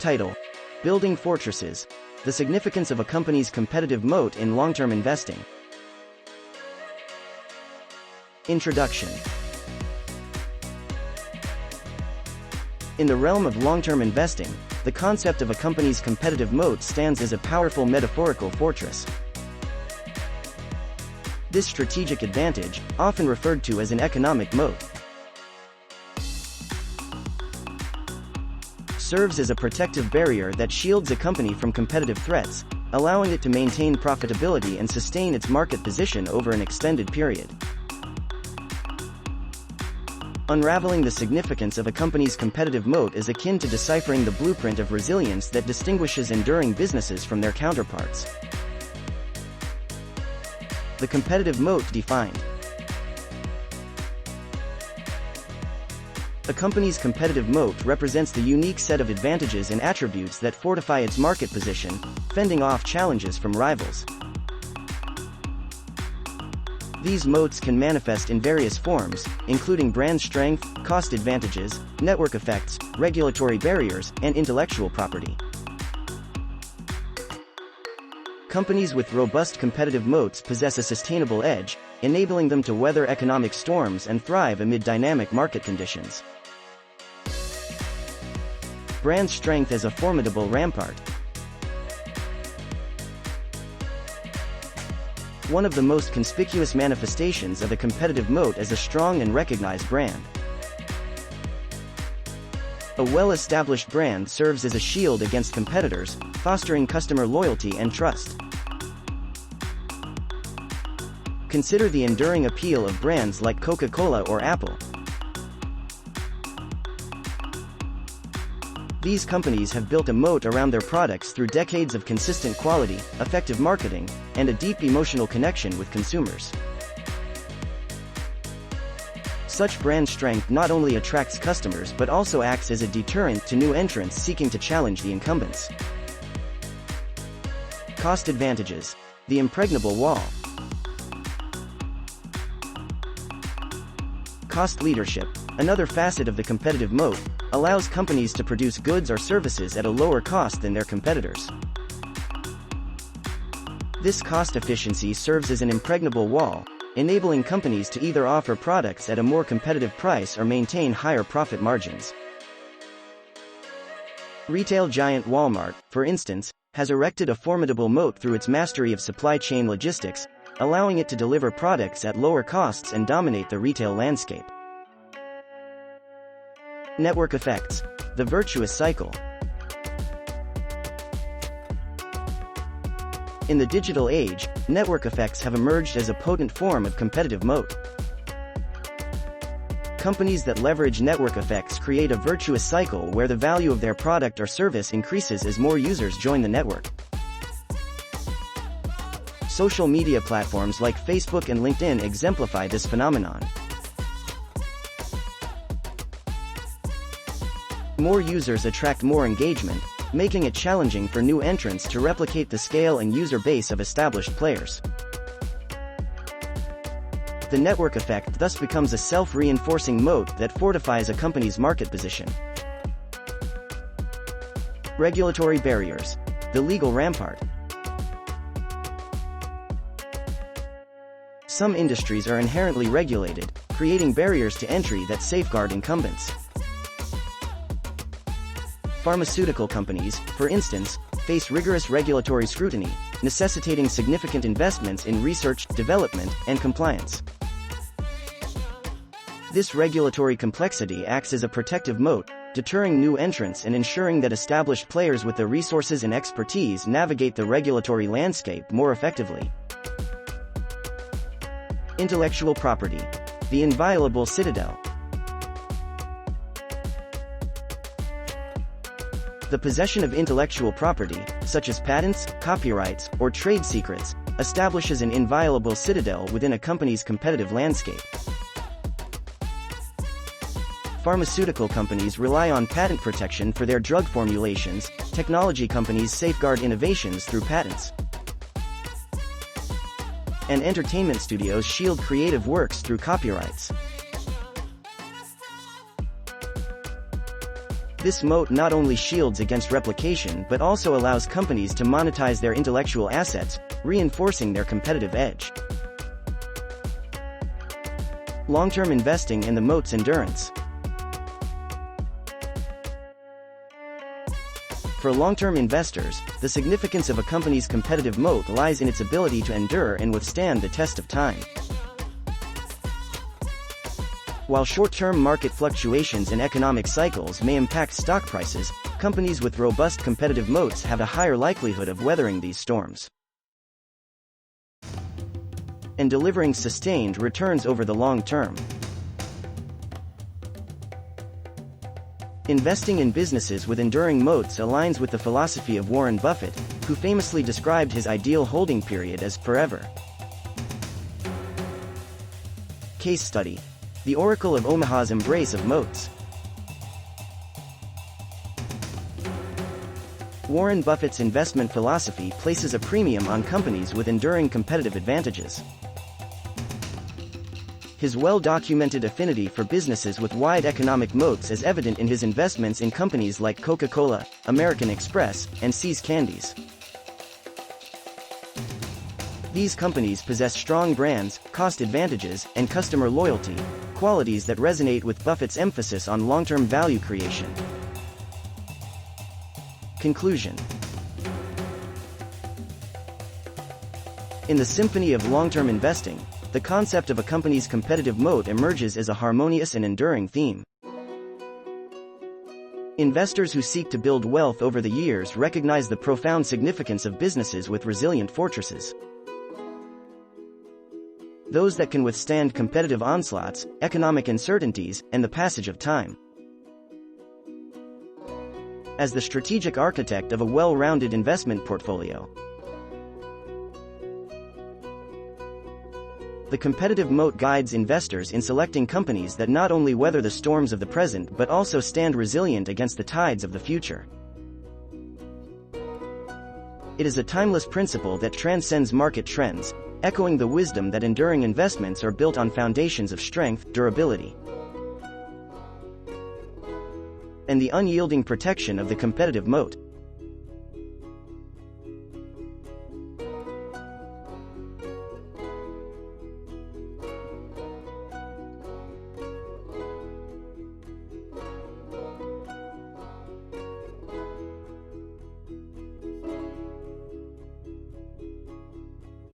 Title: Building Fortresses. The significance of a company's competitive moat in long-term investing. Introduction. In the realm of long-term investing, the concept of a company's competitive moat stands as a powerful metaphorical fortress. This strategic advantage, often referred to as an economic moat, serves as a protective barrier that shields a company from competitive threats, allowing it to maintain profitability and sustain its market position over an extended period. Unraveling the significance of a company's competitive moat is akin to deciphering the blueprint of resilience that distinguishes enduring businesses from their counterparts. The competitive moat defined. A company's competitive moat represents the unique set of advantages and attributes that fortify its market position, fending off challenges from rivals. These moats can manifest in various forms, including brand strength, cost advantages, network effects, regulatory barriers, and intellectual property. Companies with robust competitive moats possess a sustainable edge, enabling them to weather economic storms and thrive amid dynamic market conditions. Brand strength as a formidable rampart. One of the most conspicuous manifestations of a competitive moat is a strong and recognized brand. A well-established brand serves as a shield against competitors, fostering customer loyalty and trust. Consider the enduring appeal of brands like Coca-Cola or Apple. These companies have built a moat around their products through decades of consistent quality, effective marketing, and a deep emotional connection with consumers. Such brand strength not only attracts customers but also acts as a deterrent to new entrants seeking to challenge the incumbents. Cost advantages. The impregnable wall. Cost leadership. Another facet of the competitive moat, allows companies to produce goods or services at a lower cost than their competitors. This cost efficiency serves as an impregnable wall, enabling companies to either offer products at a more competitive price or maintain higher profit margins. Retail giant Walmart, for instance, has erected a formidable moat through its mastery of supply chain logistics, allowing it to deliver products at lower costs and dominate the retail landscape. Network effects. The virtuous cycle. In the digital age, network effects have emerged as a potent form of competitive moat. Companies that leverage network effects create a virtuous cycle where the value of their product or service increases as more users join the network. Social media platforms like Facebook and LinkedIn exemplify this phenomenon. More users attract more engagement, making it challenging for new entrants to replicate the scale and user base of established players. The network effect thus becomes a self-reinforcing moat that fortifies a company's market position. Regulatory barriers. The legal rampart. Some industries are inherently regulated, creating barriers to entry that safeguard incumbents. Pharmaceutical companies, for instance, face rigorous regulatory scrutiny, necessitating significant investments in research, development, and compliance. This regulatory complexity acts as a protective moat, deterring new entrants and ensuring that established players with the resources and expertise navigate the regulatory landscape more effectively. Intellectual property. The inviolable citadel. The possession of intellectual property, such as patents, copyrights, or trade secrets, establishes an inviolable citadel within a company's competitive landscape. Pharmaceutical companies rely on patent protection for their drug formulations, technology companies safeguard innovations through patents, and entertainment studios shield creative works through copyrights. This moat not only shields against replication but also allows companies to monetize their intellectual assets, reinforcing their competitive edge. Long-term investing and the moat's endurance. For long-term investors, the significance of a company's competitive moat lies in its ability to endure and withstand the test of time. While short-term market fluctuations and economic cycles may impact stock prices, companies with robust competitive moats have a higher likelihood of weathering these storms and delivering sustained returns over the long term. Investing in businesses with enduring moats aligns with the philosophy of Warren Buffett, who famously described his ideal holding period as forever. Case study: the Oracle of Omaha's embrace of moats. Warren Buffett's investment philosophy places a premium on companies with enduring competitive advantages. His well-documented affinity for businesses with wide economic moats is evident in his investments in companies like Coca-Cola, American Express, and See's Candies. These companies possess strong brands, cost advantages, and customer loyalty, qualities that resonate with Buffett's emphasis on long-term value creation. Conclusion: in the symphony of long-term investing, the concept of a company's competitive moat emerges as a harmonious and enduring theme. Investors who seek to build wealth over the years recognize the profound significance of businesses with resilient fortresses. Those that can withstand competitive onslaughts, economic uncertainties, and the passage of time. As the strategic architect of a well-rounded investment portfolio, the competitive moat guides investors in selecting companies that not only weather the storms of the present but also stand resilient against the tides of the future. It is a timeless principle that transcends market trends, echoing the wisdom that enduring investments are built on foundations of strength, durability, and the unyielding protection of the competitive moat.